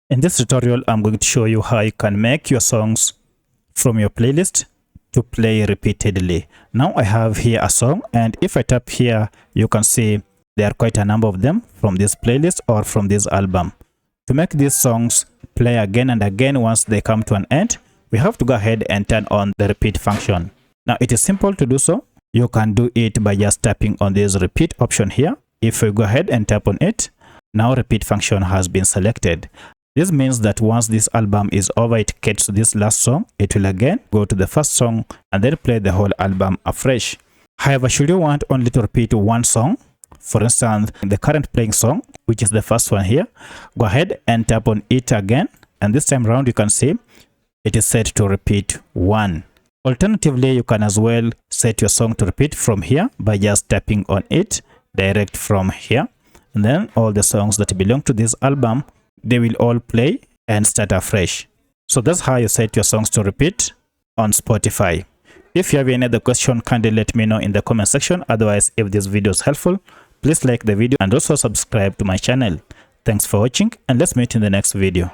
In this tutorial, I'm going to show you how you can make your songs from your playlist to play repeatedly. Now I have here a song, and if I tap here, you can see there are quite a number of them from this playlist or from this album. To make these songs play again and again once they come to an end, we have to go ahead and turn on the repeat function. Now it is simple to do so. You can do it by just tapping on this repeat option here. If we go ahead and tap on it, now repeat function has been selected. This means that once this album is over, it gets to this last song, it will again go to the first song and then play the whole album afresh. However, should you want only to repeat one song, for instance, the current playing song, which is the first one here, go ahead and tap on it again, and this time around you can see it is set to repeat one. Alternatively, you can as well set your song to repeat from here by just tapping on it direct from here, and then all the songs that belong to this album, they will all play and start afresh. So that's how you set your songs to repeat on Spotify. If you have any other question, kindly let me know in the comment section. Otherwise, if this video is helpful, please like the video and also subscribe to my channel. Thanks for watching, and let's meet in the next video.